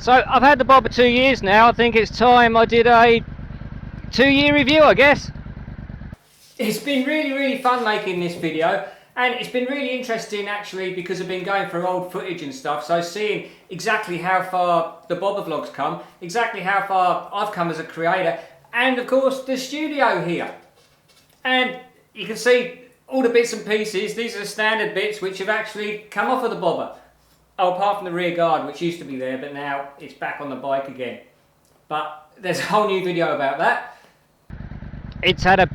So I've had the bobber 2 years now. I think it's time I did a 2-year review, I guess. It's been really fun making this video, and it's been really interesting actually because I've been going through old footage and stuff, so seeing exactly how far the bobber vlogs come, exactly how far I've come as a creator, and of course the studio here. And you can see all the bits and pieces. These are the standard bits which have actually come off of the bobber. Oh, apart from the rear guard, which used to be there, but now it's back on the bike again. But there's a whole new video about that. It's had a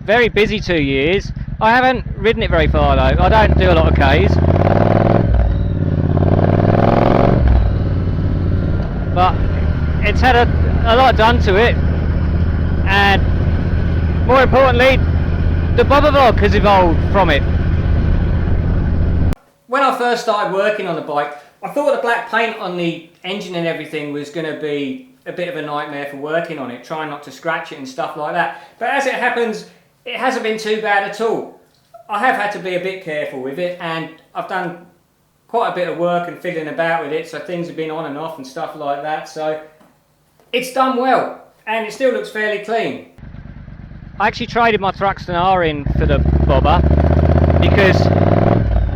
very busy 2 years. I haven't ridden it very far though. I don't do a lot of Ks. But it's had a lot done to it. And more importantly, the bobber vlog has evolved from it. When I first started working on the bike, I thought the black paint on the engine and everything was going to be a bit of a nightmare for working on it, trying not to scratch it and stuff like that. But as it happens, it hasn't been too bad at all. I have had to be a bit careful with it, and I've done quite a bit of work and fiddling about with it, so things have been on and off and stuff like that. So it's done well, and it still looks fairly clean. I actually traded my Thruxton R in for the bobber because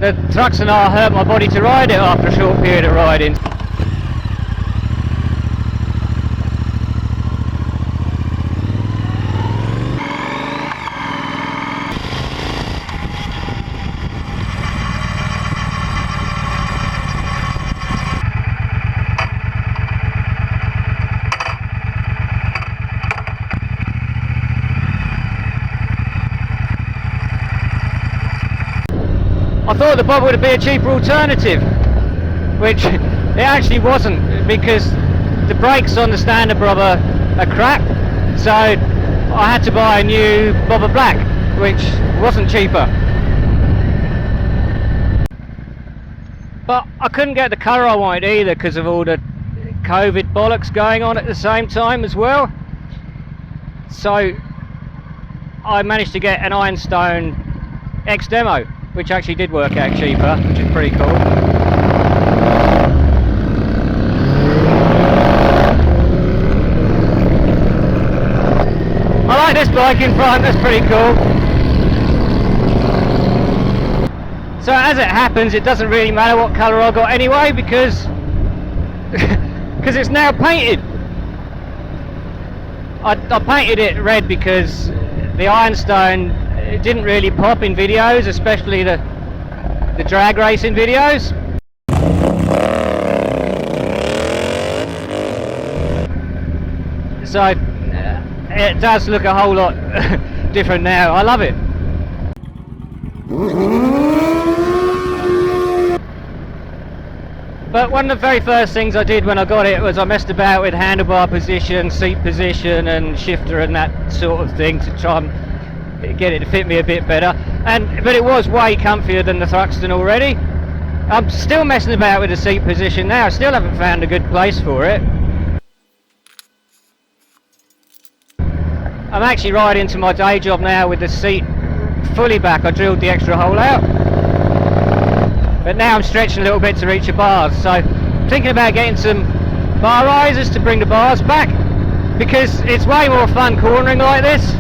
the Thruxton R hurt my body to ride it after a short period of riding. I thought the bobber would be a cheaper alternative, which it actually wasn't, because the brakes on the standard bobber are crap, so I had to buy a new bobber black, which wasn't cheaper. But I couldn't get the colour I wanted either because of all the COVID bollocks going on at the same time as well. So I managed to get an Ironstone X Demo, which actually did work out cheaper, which is pretty cool. I like this bike in front, that's pretty cool. So as it happens, it doesn't really matter what colour I got anyway, because it's now painted. I painted it red because the Ironstone, it didn't really pop in videos, especially the drag racing videos. So it does look a whole lot different now. I love it. But one of the very first things I did when I got it was I messed about with handlebar position, seat position and shifter and that sort of thing to try and get it to fit me a bit better, but it was way comfier than the Thruxton already. I'm still messing about with the seat position now. I still haven't found a good place for it. I'm actually riding to my day job now with the seat fully back. I drilled the extra hole out, but now I'm stretching a little bit to reach the bars, so I'm thinking about getting some bar risers to bring the bars back, because it's way more fun cornering like this.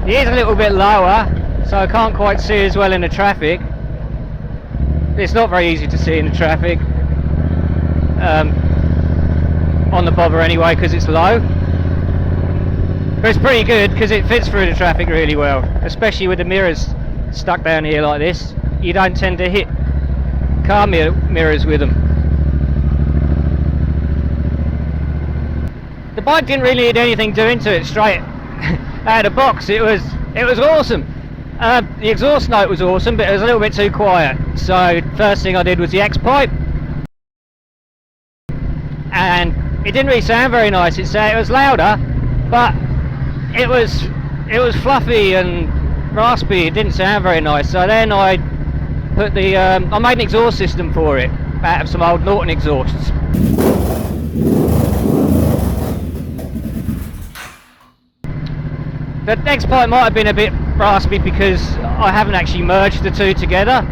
It is a little bit lower, so I can't quite see as well in the traffic. It's not very easy to see in the traffic, on the bobber anyway, because it's low. But it's pretty good because it fits through the traffic really well, especially with the mirrors stuck down here like this. You don't tend to hit car mirrors with them. The bike didn't really need anything doing to it straight out of the box. It was awesome. The exhaust note was awesome, but it was a little bit too quiet. So first thing I did was the X pipe, and it didn't really sound very nice. It was louder, but it was fluffy and raspy. It didn't sound very nice. So then I put I made an exhaust system for it out of some old Norton exhausts. The next pipe might have been a bit raspy because I haven't actually merged the two together.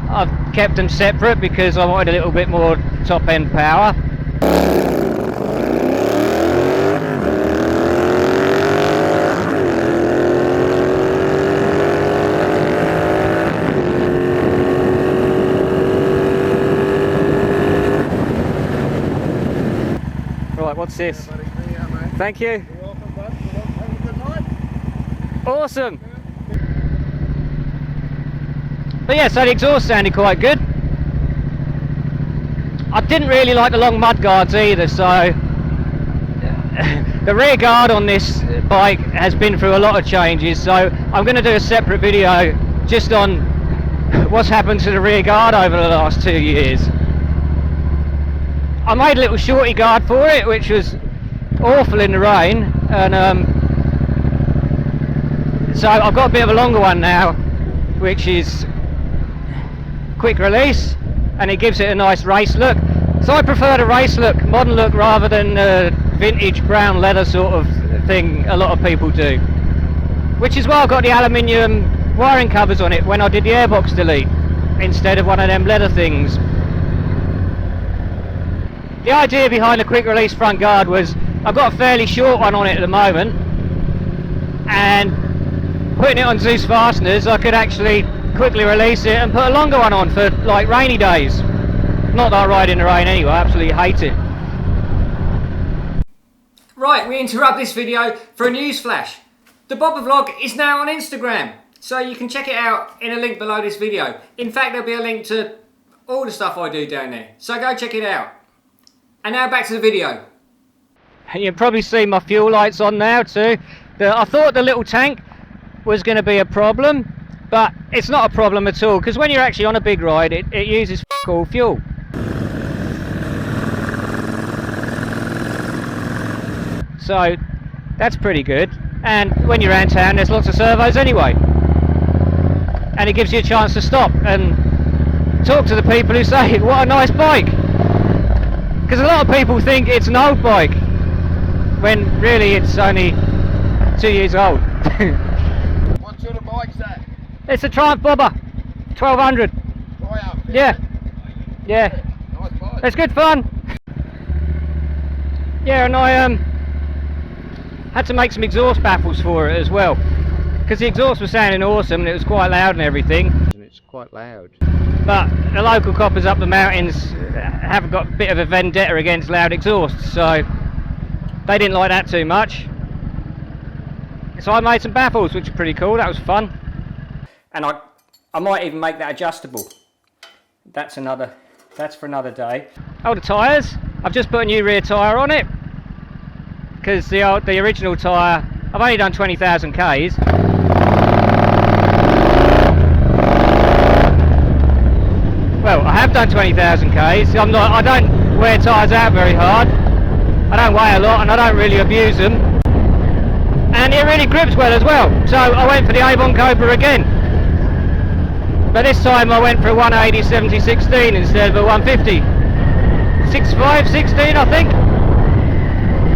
I've kept them separate because I wanted a little bit more top end power. Right, what's this? Thank you. You're welcome, bud. Have a good night. Awesome. But yeah, so the exhaust sounded quite good. I didn't really like the long mud guards either, so the rear guard on this bike has been through a lot of changes, so I'm going to do a separate video just on what's happened to the rear guard over the last 2 years. I made a little shorty guard for it, which was awful in the rain, and so I've got a bit of a longer one now, which is quick release, and it gives it a nice race look. So I prefer the race look, modern look, rather than vintage brown leather sort of thing a lot of people do. Which is why I've got the aluminium wiring covers on it when I did the airbox delete, instead of one of them leather things. The idea behind the quick release front guard was I've got a fairly short one on it at the moment, and putting it on Zeus fasteners I could actually quickly release it and put a longer one on for like rainy days. Not that I ride in the rain anyway, I absolutely hate it. Right, we interrupt this video for a news flash. The Bobber Vlog is now on Instagram, so you can check it out in a link below this video. In fact, there'll be a link to all the stuff I do down there, so go check it out. And now back to the video. You can probably see my fuel lights on now too. I thought the little tank was going to be a problem, but it's not a problem at all, because when you're actually on a big ride it uses all fuel. So that's pretty good, and when you're around town there's lots of servos anyway, and it gives you a chance to stop and talk to the people who say what a nice bike. Because a lot of people think it's an old bike, when really it's only 2 years old. What sort of bike's that? It's a Triumph Bobber, 1200. Triumph? Yeah. Yeah. Nice bike. It's good fun. Yeah, and I had to make some exhaust baffles for it as well, because the exhaust was sounding awesome and it was quite loud and everything. And it's quite loud. But the local coppers up the mountains have got a bit of a vendetta against loud exhausts, so they didn't like that too much. So I made some baffles, which are pretty cool. That was fun. And I might even make that adjustable. That's for another day. Oh, the tyres. I've just put a new rear tyre on it, because the original tyre, I've only done 20,000 Ks. Well, I have done 20,000 Ks. I don't wear tyres out very hard. I don't weigh a lot and I don't really abuse them. And it really grips well as well. So I went for the Avon Cobra again. But this time I went for a 180 70/16 instead of a 150. 6.5, 16 I think.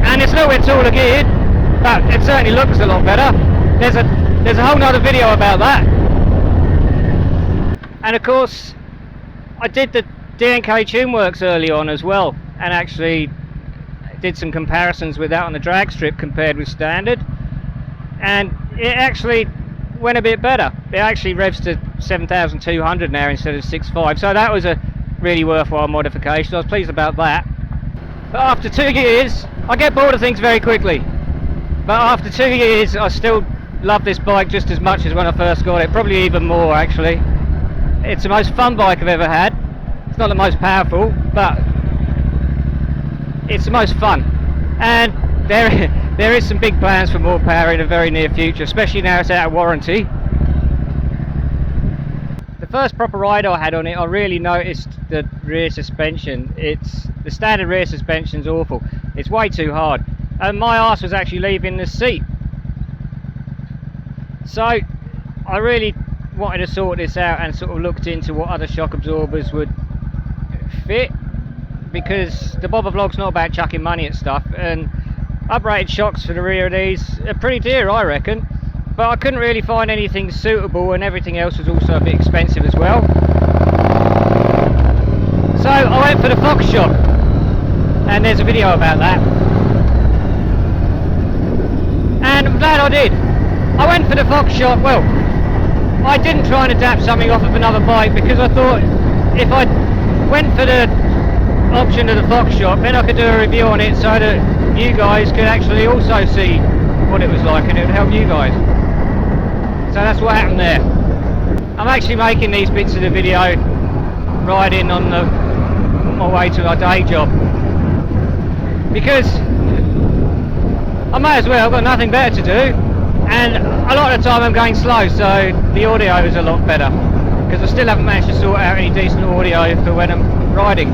And it's a little bit taller geared, but it certainly looks a lot better. There's a whole nother video about that. And of course, I did the D&K Tuneworks early on as well, and actually did some comparisons with that on the drag strip compared with standard, and it actually went a bit better. It actually revs to 7,200 now instead of 6.5, so that was a really worthwhile modification. I was pleased about that. But after 2 years, I get bored of things very quickly, but after 2 years I still love this bike just as much as when I first got it, probably even more actually. It's the most fun bike I've ever had. It's not the most powerful, but it's the most fun. And there is some big plans for more power in the very near future, especially now it's out of warranty. The first proper ride I had on it, I really noticed the rear suspension. The standard rear suspension's awful. It's way too hard. And my arse was actually leaving the seat. So I really wanted to sort this out and sort of looked into what other shock absorbers would fit, because the Bobber Vlog's not about chucking money at stuff, and uprated shocks for the rear of these are pretty dear, I reckon. But but I couldn't really find anything suitable, and everything else was also a bit expensive as well. So I went for the Fox shop, and there's a video about that. And I'm glad I did. I went for the Fox shop. Well, I didn't try and adapt something off of another bike, because I thought if I went for the option of the Fox shop, then I could do a review on it so that you guys could actually also see what it was like, and it would help you guys. So that's what happened there. I'm actually making these bits of the video riding on my way to my day job, because I may as well, I've got nothing better to do, and a lot of the time I'm going slow, so the audio is a lot better, because I still haven't managed to sort out any decent audio for when I'm riding.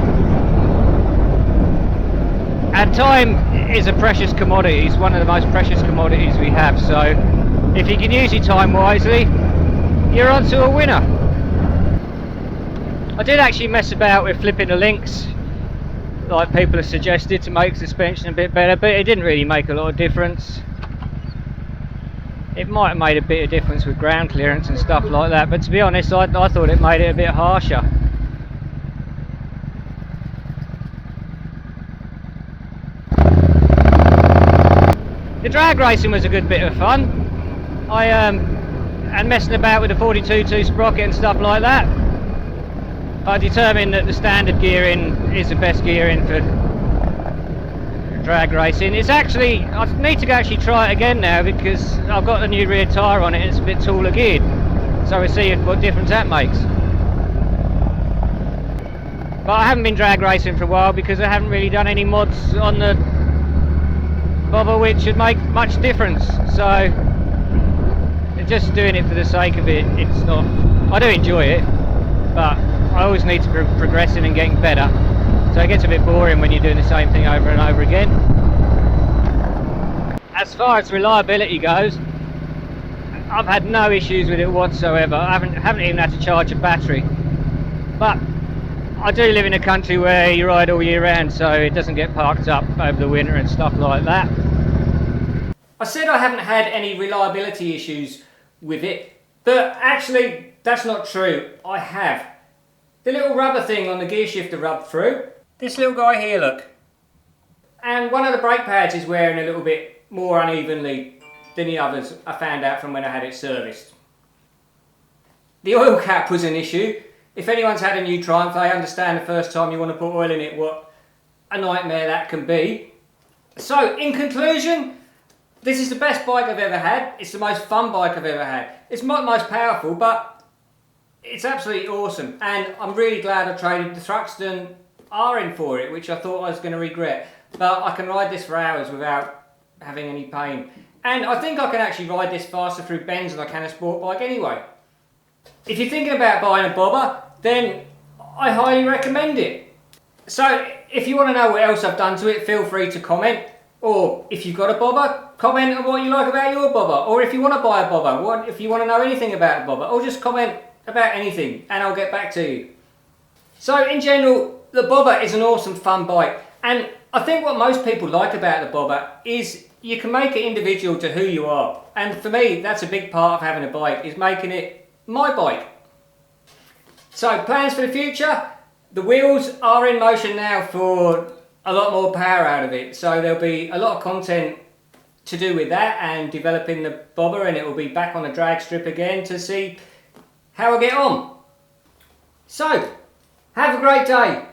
And time is a precious commodity. It's one of the most precious commodities we have, so if you can use your time wisely, you're on to a winner. I did actually mess about with flipping the links, like people have suggested, to make suspension a bit better, but it didn't really make a lot of difference. It might have made a bit of difference with ground clearance and stuff like that, but to be honest, I thought it made it a bit harsher. The drag racing was a good bit of fun. And messing about with the 42.2 sprocket and stuff like that. I determined that the standard gearing is the best gearing for drag racing. It's actually, I need to actually try it again now, because I've got a new rear tyre on it and it's a bit taller geared. So we'll see what difference that makes. But I haven't been drag racing for a while because I haven't really done any mods on the bobber which should make much difference. So just doing it for the sake of it, it's not, I do enjoy it, but I always need to be progressing and getting better. So it gets a bit boring when you're doing the same thing over and over again. As far as reliability goes, I've had no issues with it whatsoever. I haven't even had to charge a battery. But I do live in a country where you ride all year round, so it doesn't get parked up over the winter and stuff like that. I said I haven't had any reliability issues with it, but actually that's not true. I have. The little rubber thing on the gear shifter rubbed through. This little guy here, look. And one of the brake pads is wearing a little bit more unevenly than the others, I found out from when I had it serviced. The oil cap was an issue. If anyone's had a new Triumph, they understand the first time you want to put oil in it, what a nightmare that can be. So, in conclusion, this is the best bike I've ever had. It's the most fun bike I've ever had. It's not the most powerful, but it's absolutely awesome. And I'm really glad I traded the Thruxton R in for it, which I thought I was going to regret. But I can ride this for hours without having any pain. And I think I can actually ride this faster through bends than I can a sport bike anyway. If you're thinking about buying a bobber, then I highly recommend it. So if you want to know what else I've done to it, feel free to comment. Or if you've got a bobber, comment on what you like about your bobber. Or if you want to buy a bobber, if you want to know anything about a bobber, or just comment about anything and I'll get back to you. So in general, the bobber is an awesome fun bike. And I think what most people like about the bobber is you can make it individual to who you are. And for me, that's a big part of having a bike, is making it my bike. So plans for the future, the wheels are in motion now for a lot more power out of it. So there'll be a lot of content to do with that and developing the bobber, and it will be back on the drag strip again to see how I get on. So, have a great day.